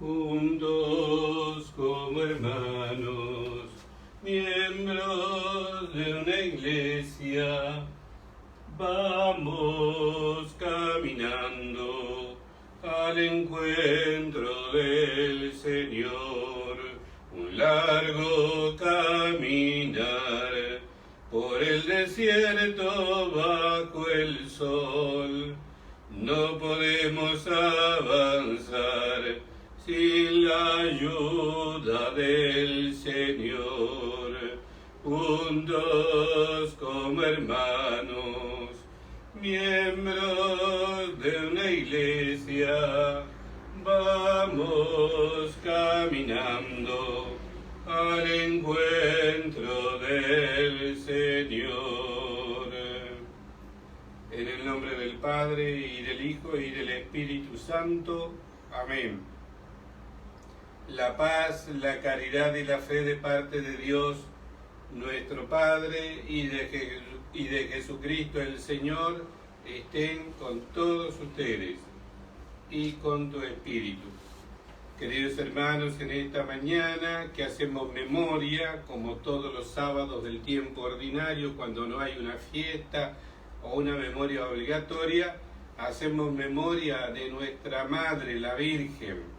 juntos como hermanos, miembros de una iglesia, vamos caminando al encuentro del Señor, un largo caminar por el desierto bajo el sol. No podemos avanzar sin la ayuda del Señor, juntos como hermanos, miembros de una iglesia, vamos caminando al encuentro del Señor. En el nombre del Padre, y del Hijo, y del Espíritu Santo. Amén. La paz, la caridad y la fe de parte de Dios, nuestro Padre, y de Jesucristo el Señor, estén con todos ustedes y con tu espíritu. Queridos hermanos, en esta mañana que hacemos memoria, como todos los sábados del tiempo ordinario, cuando no hay una fiesta o una memoria obligatoria, hacemos memoria de nuestra Madre, la Virgen.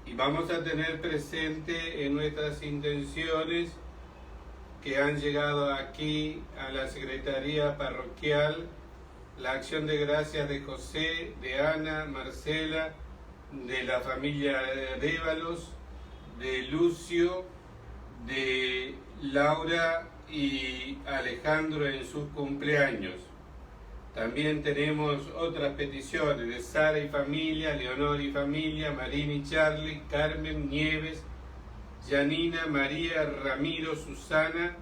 Y vamos a tener presente en nuestras intenciones que han llegado aquí a la Secretaría Parroquial, la acción de gracias de José, de Ana, Marcela, de la familia Dévalos, de Lucio, de Laura y Alejandro en sus cumpleaños. También tenemos otras peticiones de Sara y familia, Leonor y familia, Marina y Charlie, Carmen, Nieves, Janina, María, Ramiro, Susana,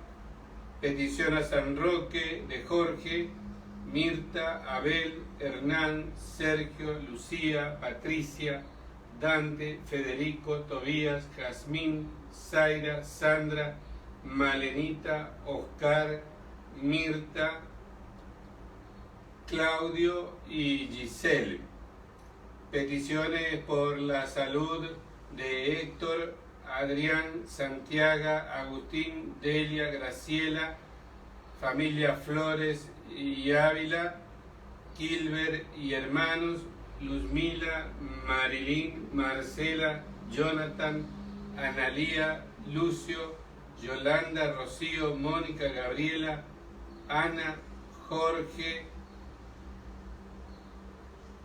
petición a San Roque de Jorge, Mirta, Abel, Hernán, Sergio, Lucía, Patricia, Dante, Federico, Tobías, Jazmín, Zaira, Sandra, Malenita, Oscar, Mirta, Claudio y Giselle. Peticiones por la salud de Héctor, Adrián, Santiago, Agustín, Delia, Graciela, familia Flores y Ávila, Kilber y hermanos, Luzmila, Marilyn, Marcela, Jonathan, Analía, Lucio, Yolanda, Rocío, Mónica, Gabriela, Ana, Jorge,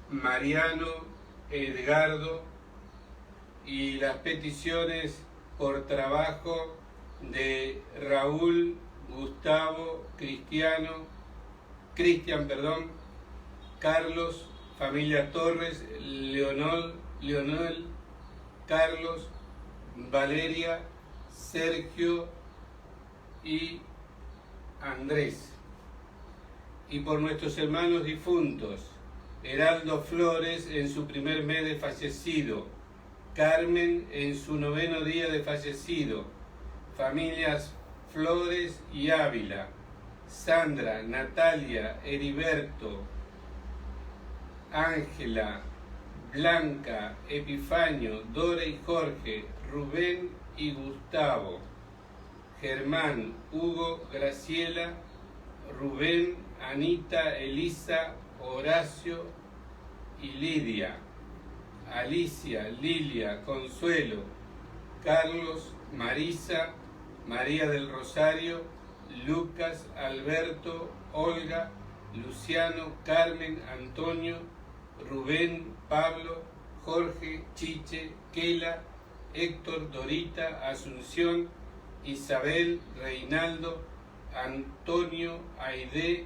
Mariano, Edgardo, y las peticiones por trabajo de Raúl, Gustavo, Cristian, Carlos, familia Torres, Leonel, Carlos, Valeria, Sergio y Andrés. Y por nuestros hermanos difuntos, Heraldo Flores en su primer mes de fallecido, Carmen en su 9º día de fallecido, familias Flores y Ávila, Sandra, Natalia, Heriberto, Ángela, Blanca, Epifanio, Dora y Jorge, Rubén y Gustavo, Germán, Hugo, Graciela, Rubén, Anita, Elisa, Horacio y Lidia, Alicia, Lilia, Consuelo, Carlos, Marisa, María del Rosario, Lucas, Alberto, Olga, Luciano, Carmen, Antonio, Rubén, Pablo, Jorge, Chiche, Kela, Héctor, Dorita, Asunción, Isabel, Reinaldo, Antonio, Aide,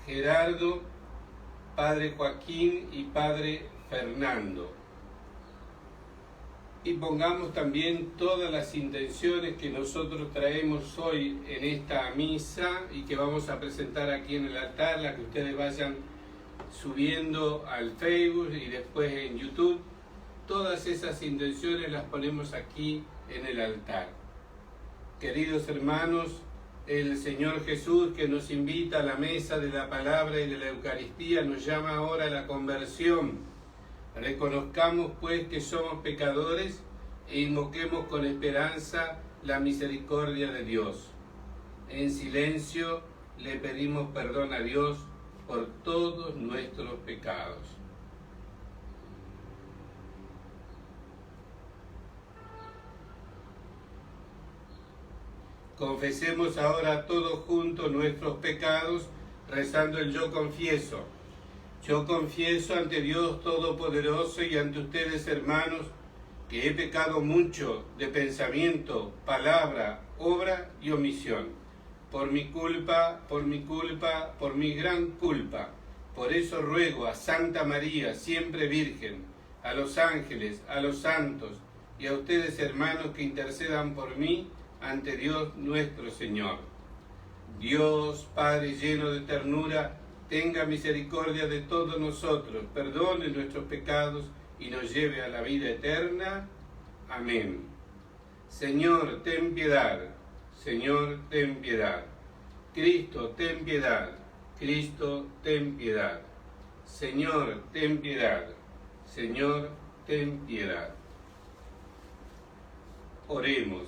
Gerardo, Padre Joaquín y Padre Fernando. Y pongamos también todas las intenciones que nosotros traemos hoy en esta misa y que vamos a presentar aquí en el altar, las que ustedes vayan subiendo al Facebook y después en YouTube. Todas esas intenciones las ponemos aquí en el altar. Queridos hermanos, el Señor Jesús, que nos invita a la mesa de la palabra y de la Eucaristía, nos llama ahora a la conversión, Reconozcamos pues que somos pecadores e invoquemos con esperanza la misericordia de Dios. En silencio le pedimos perdón a Dios por todos nuestros pecados. Confesemos ahora todos juntos nuestros pecados, rezando el Yo Confieso. Yo confieso ante Dios Todopoderoso y ante ustedes, hermanos, que he pecado mucho de pensamiento, palabra, obra y omisión. Por mi culpa, por mi gran culpa. Por eso ruego a Santa María, siempre Virgen, a los ángeles, a los santos y a ustedes, hermanos, que intercedan por mí ante Dios nuestro Señor. Dios, Padre lleno de ternura, tenga misericordia de todos nosotros, perdone nuestros pecados y nos lleve a la vida eterna. Amén. Señor, ten piedad. Señor, ten piedad. Cristo, ten piedad. Cristo, ten piedad. Señor, ten piedad. Señor, ten piedad. Oremos.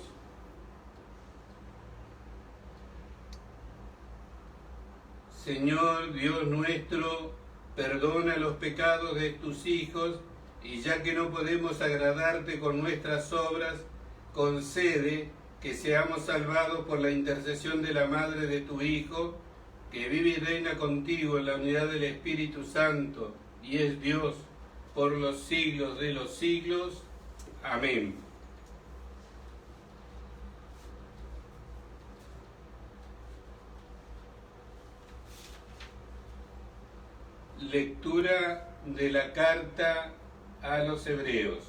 Señor Dios nuestro, perdona los pecados de tus hijos, y ya que no podemos agradarte con nuestras obras, concede que seamos salvados por la intercesión de la Madre de tu Hijo, que vive y reina contigo en la unidad del Espíritu Santo, y es Dios por los siglos de los siglos. Amén. Lectura de la carta a los Hebreos.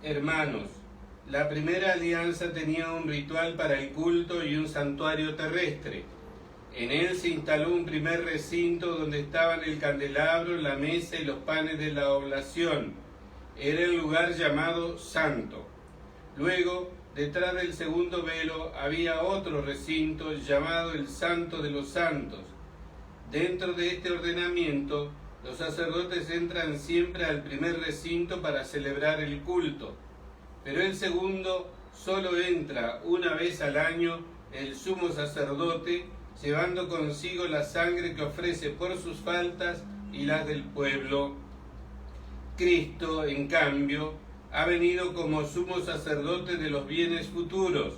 Hermanos, la primera alianza tenía un ritual para el culto y un santuario terrestre. En él se instaló un primer recinto donde estaban el candelabro, la mesa y los panes de la oblación. Era el lugar llamado Santo. Luego, detrás del segundo velo, había otro recinto llamado el Santo de los Santos. Dentro de este ordenamiento, los sacerdotes entran siempre al primer recinto para celebrar el culto, pero el segundo solo entra una vez al año el sumo sacerdote, llevando consigo la sangre que ofrece por sus faltas y las del pueblo. Cristo, en cambio, ha venido como sumo sacerdote de los bienes futuros.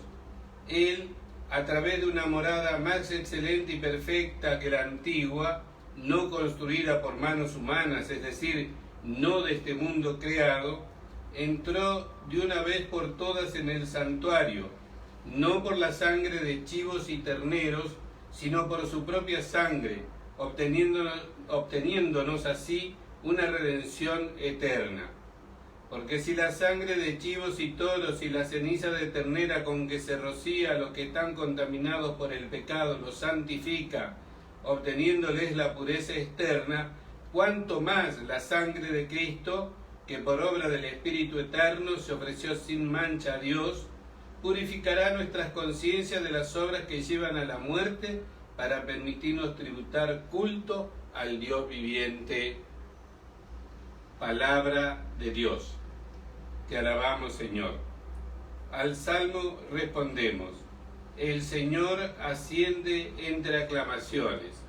Él, a través de una morada más excelente y perfecta que la antigua, no construida por manos humanas, es decir, no de este mundo creado, entró de una vez por todas en el santuario, no por la sangre de chivos y terneros, sino por su propia sangre, obteniéndonos así una redención eterna. Porque si la sangre de chivos y toros y la ceniza de ternera con que se rocía a los que están contaminados por el pecado los santifica, obteniéndoles la pureza externa, cuánto más la sangre de Cristo, que por obra del Espíritu Eterno se ofreció sin mancha a Dios, purificará nuestras conciencias de las obras que llevan a la muerte para permitirnos tributar culto al Dios viviente. Palabra de Dios. Te alabamos, Señor. Al Salmo respondemos: el Señor asciende entre aclamaciones.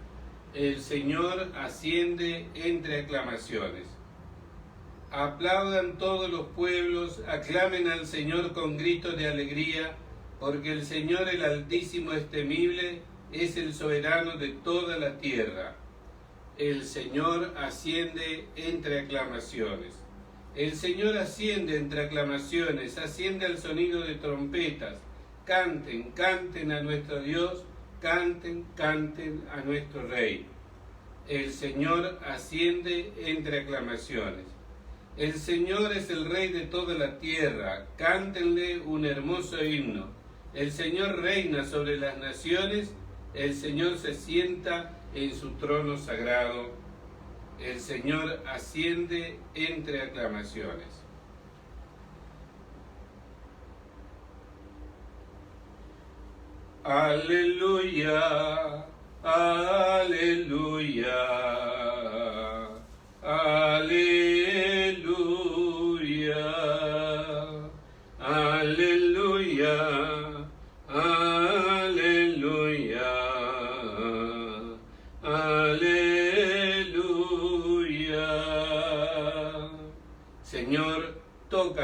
El Señor asciende entre aclamaciones. Aplaudan todos los pueblos, aclamen al Señor con gritos de alegría, porque el Señor el Altísimo es temible, es el soberano de toda la tierra. El Señor asciende entre aclamaciones. El Señor asciende entre aclamaciones, asciende al sonido de trompetas. Canten, canten a nuestro Dios, canten, canten a nuestro Rey. El Señor asciende entre aclamaciones. El Señor es el Rey de toda la tierra, cántenle un hermoso himno. El Señor reina sobre las naciones, el Señor se sienta en su trono sagrado. El Señor asciende entre aclamaciones. Aleluya, aleluya, aleluya.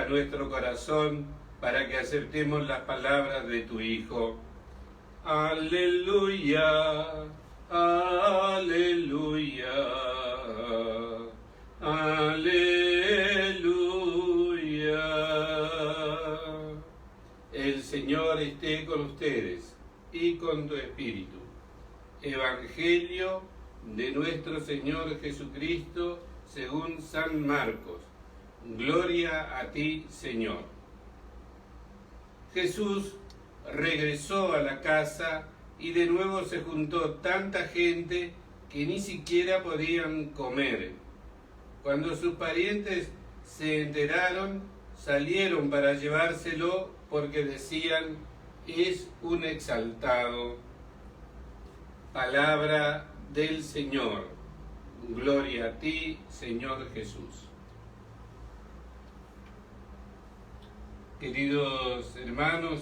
abra nuestro corazón para que aceptemos las palabras de tu Hijo. Aleluya, aleluya, aleluya. El Señor esté con ustedes y con tu espíritu. Evangelio de nuestro Señor Jesucristo según San Marcos. Gloria a ti, Señor. Jesús regresó a la casa y de nuevo se juntó tanta gente que ni siquiera podían comer. Cuando sus parientes se enteraron, salieron para llevárselo porque decían: es un exaltado. Palabra del Señor. Gloria a ti, Señor Jesús. Queridos hermanos,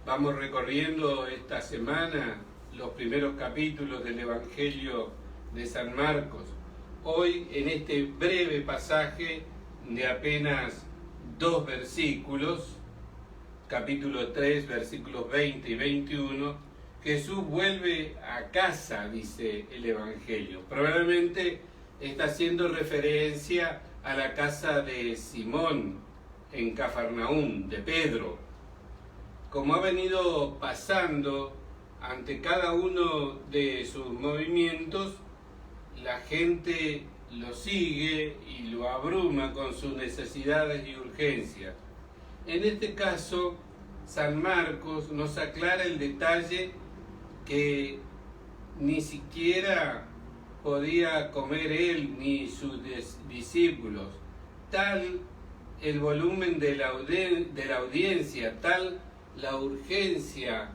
vamos recorriendo esta semana los primeros capítulos del Evangelio de San Marcos. Hoy, en este breve pasaje de apenas 2 versículos, capítulo 3, versículos 20 y 21, Jesús vuelve a casa, dice el Evangelio. Probablemente está haciendo referencia a la casa de Simón en Cafarnaúm, de Pedro. Como ha venido pasando ante cada uno de sus movimientos, la gente lo sigue y lo abruma con sus necesidades y urgencias. En este caso, San Marcos nos aclara el detalle que ni siquiera podía comer él ni sus discípulos. Tal el volumen de la audiencia, tal la urgencia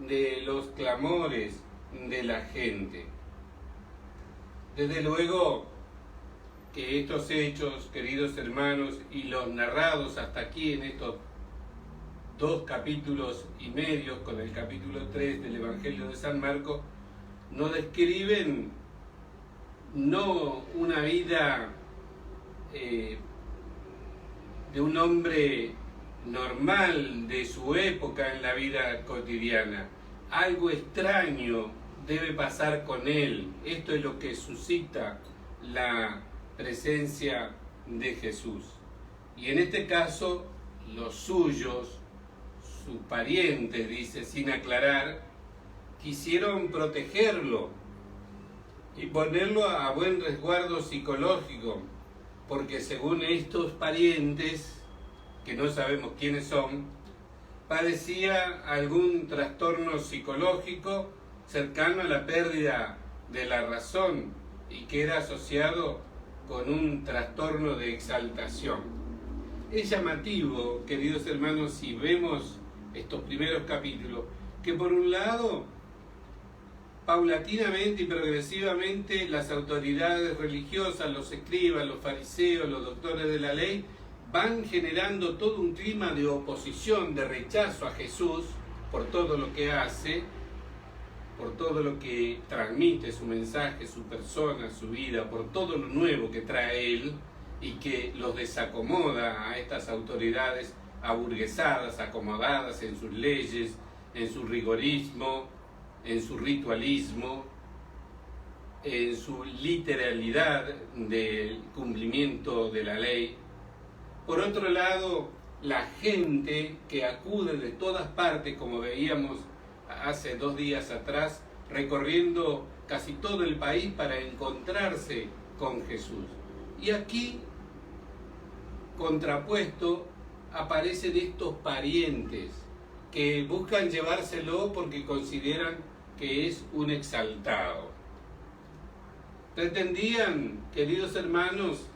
de los clamores de la gente. Desde luego que estos hechos, queridos hermanos, y los narrados hasta aquí en estos 2 capítulos y medio, con el capítulo 3 del Evangelio de San Marcos, nos describen no una vida de un hombre normal de su época en la vida cotidiana. Algo extraño debe pasar con él. Esto es lo que suscita la presencia de Jesús. Y en este caso, los suyos, sus parientes, dice sin aclarar, quisieron protegerlo y ponerlo a buen resguardo psicológico, porque según estos parientes, que no sabemos quiénes son, padecía algún trastorno psicológico cercano a la pérdida de la razón y que era asociado con un trastorno de exaltación. Es llamativo, queridos hermanos, si vemos estos primeros capítulos, que por un lado, paulatinamente y progresivamente, las autoridades religiosas, los escribas, los fariseos, los doctores de la ley, van generando todo un clima de oposición, de rechazo a Jesús por todo lo que hace, por todo lo que transmite, su mensaje, su persona, su vida, por todo lo nuevo que trae él y que los desacomoda a estas autoridades aburguesadas, acomodadas en sus leyes, en su rigorismo, en su ritualismo, en su literalidad del cumplimiento de la ley. Por otro lado, la gente que acude de todas partes, como veíamos hace 2 días atrás, recorriendo casi todo el país para encontrarse con Jesús. Y aquí, contrapuesto, aparecen estos parientes que buscan llevárselo porque consideran que es un exaltado. Pretendían, queridos hermanos,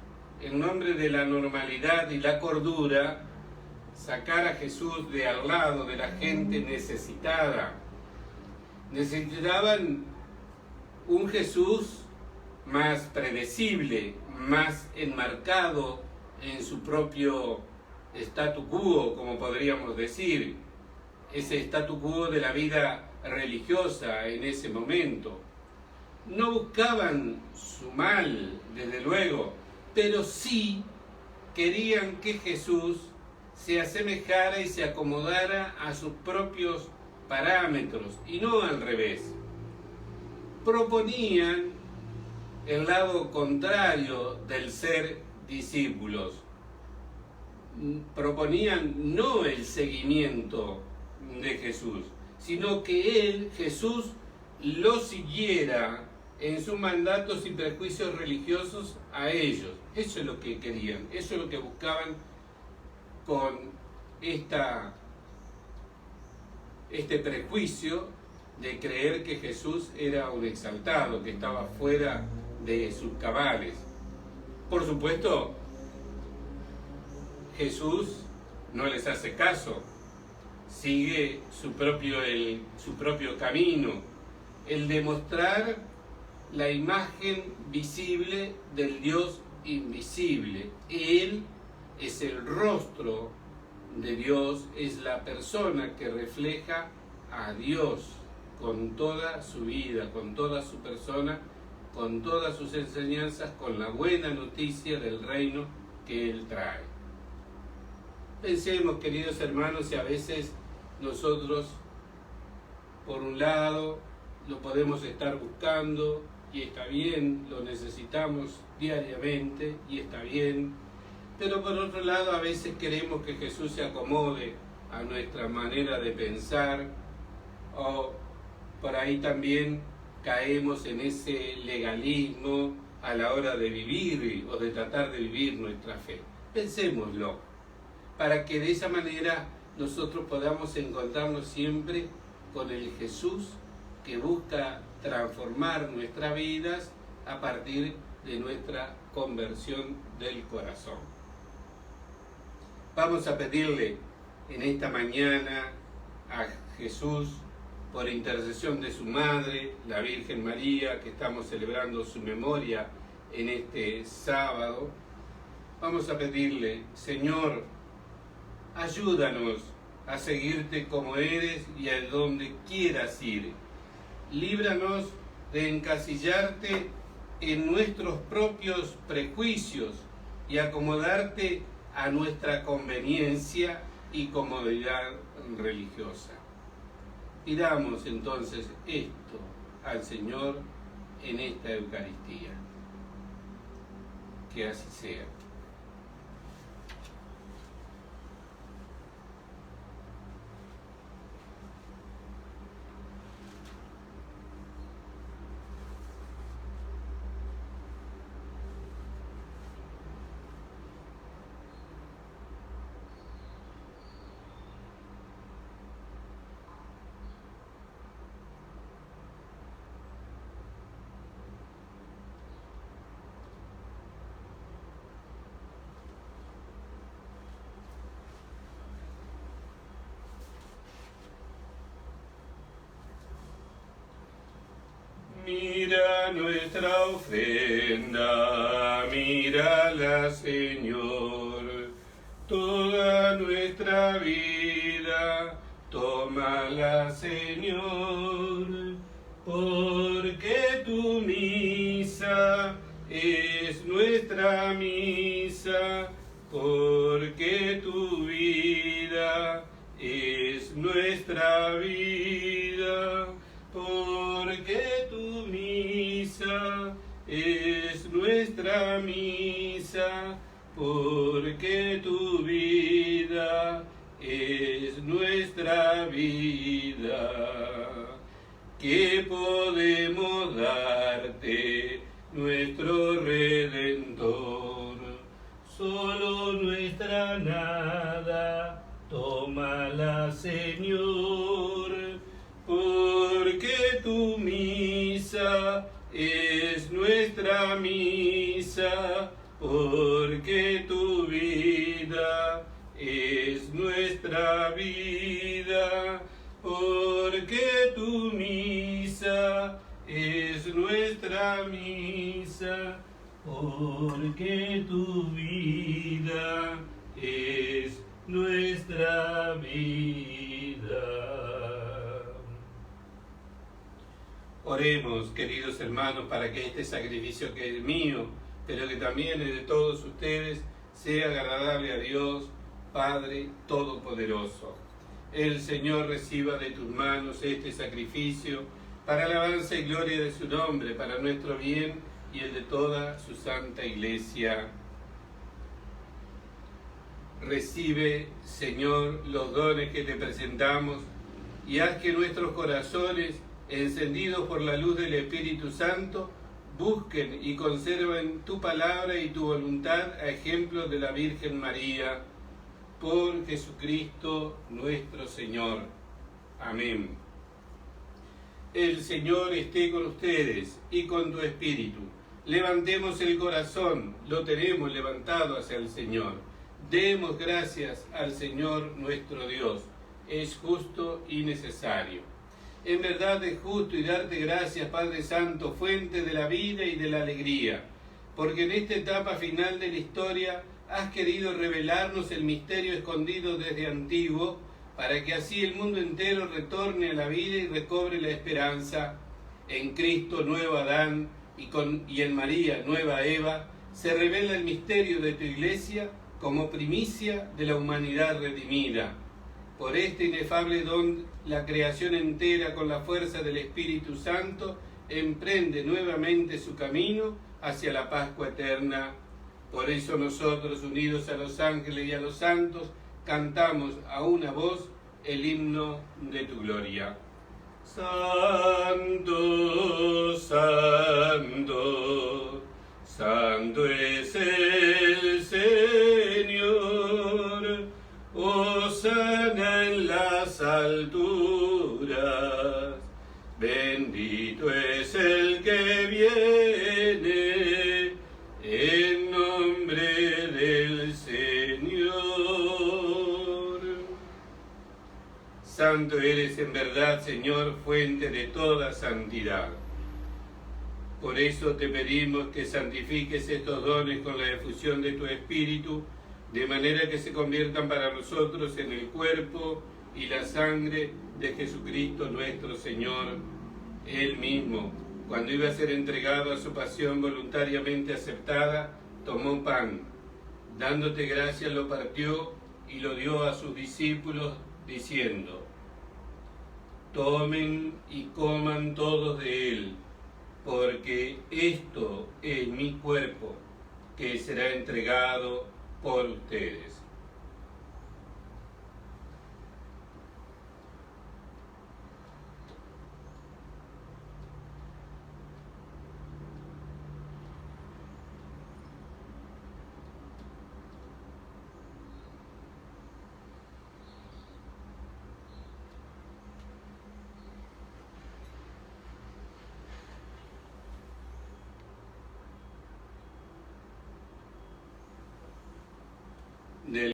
en nombre de la normalidad y la cordura, sacar a Jesús de al lado de la gente necesitada. Necesitaban un Jesús más predecible, más enmarcado en su propio statu quo, como podríamos decir, ese statu quo de la vida religiosa en ese momento. No buscaban su mal, desde luego, pero sí querían que Jesús se asemejara y se acomodara a sus propios parámetros y no al revés. Proponían el lado contrario del ser discípulos. Proponían no el seguimiento de Jesús, sino que él, Jesús, lo siguiera en sus mandatos y prejuicios religiosos a ellos. Eso es lo que querían, eso es lo que buscaban con este prejuicio de creer que Jesús era un exaltado, que estaba fuera de sus cabales. Por supuesto, Jesús no les hace caso, sigue su propio camino, el de mostrar la imagen visible del Dios invisible. Él es el rostro de Dios, es la persona que refleja a Dios con toda su vida, con toda su persona, con todas sus enseñanzas, con la buena noticia del reino que Él trae. Pensemos, queridos hermanos, si a veces nosotros, por un lado, lo podemos estar buscando y está bien, lo necesitamos diariamente y está bien, pero por otro lado a veces queremos que Jesús se acomode a nuestra manera de pensar, o por ahí también caemos en ese legalismo a la hora de vivir o de tratar de vivir nuestra fe. Pensémoslo, para que de esa manera nosotros podamos encontrarnos siempre con el Jesús que busca transformar nuestras vidas a partir de nuestra conversión del corazón. Vamos a pedirle en esta mañana a Jesús, por intercesión de su madre, la Virgen María, que estamos celebrando su memoria en este sábado, vamos a pedirle: Señor, ayúdanos a seguirte como eres y a donde quieras ir. Líbranos de encasillarte en nuestros propios prejuicios y acomodarte a nuestra conveniencia y comodidad religiosa. Pidamos entonces esto al Señor en esta Eucaristía. Que así sea. Mira nuestra ofrenda, mírala, Señor, toda nuestra vida, tómala, Señor, porque tu misa es nuestra misa, porque tu vida es nuestra vida, porque tu misa es nuestra misa, porque tu vida es nuestra vida. ¿Qué podemos darte, nuestro Redentor? Solo nuestra nada, tómala, Señor, porque tu misa es nuestra misa, porque tu vida es nuestra vida, porque tu misa es nuestra misa, porque tu vida es nuestra vida. Oremos, queridos hermanos, para que este sacrificio que es mío, pero que también es de todos ustedes, sea agradable a Dios, Padre Todopoderoso. El Señor reciba de tus manos este sacrificio para alabanza y gloria de su nombre, para nuestro bien y el de toda su santa Iglesia. Recibe, Señor, los dones que te presentamos y haz que nuestros corazones, encendidos por la luz del Espíritu Santo, busquen y conserven tu palabra y tu voluntad a ejemplo de la Virgen María, por Jesucristo nuestro Señor. Amén. El Señor esté con ustedes y con tu espíritu. Levantemos el corazón, lo tenemos levantado hacia el Señor. Demos gracias al Señor nuestro Dios. Es justo y necesario. En verdad es justo y darte gracias, Padre Santo, fuente de la vida y de la alegría, porque en esta etapa final de la historia has querido revelarnos el misterio escondido desde antiguo, para que así el mundo entero retorne a la vida y recobre la esperanza. En Cristo, nuevo Adán, y en María, nueva Eva, se revela el misterio de tu Iglesia como primicia de la humanidad redimida. Por este inefable don, la creación entera, con la fuerza del Espíritu Santo, emprende nuevamente su camino hacia la Pascua eterna. Por eso nosotros, unidos a los ángeles y a los santos, cantamos a una voz el himno de tu gloria. Santo, santo, santo es el Señor, hosana en las alturas, bendito es el que viene en nombre del Señor. Santo eres en verdad, Señor, fuente de toda santidad. Por eso te pedimos que santifiques estos dones con la efusión de tu Espíritu, de manera que se conviertan para nosotros en el cuerpo y la sangre de Jesucristo nuestro Señor. Él mismo, cuando iba a ser entregado a su pasión voluntariamente aceptada, tomó pan, dándote gracias lo partió y lo dio a sus discípulos, diciendo: tomen y coman todos de él, porque esto es mi cuerpo, que será entregado por ustedes.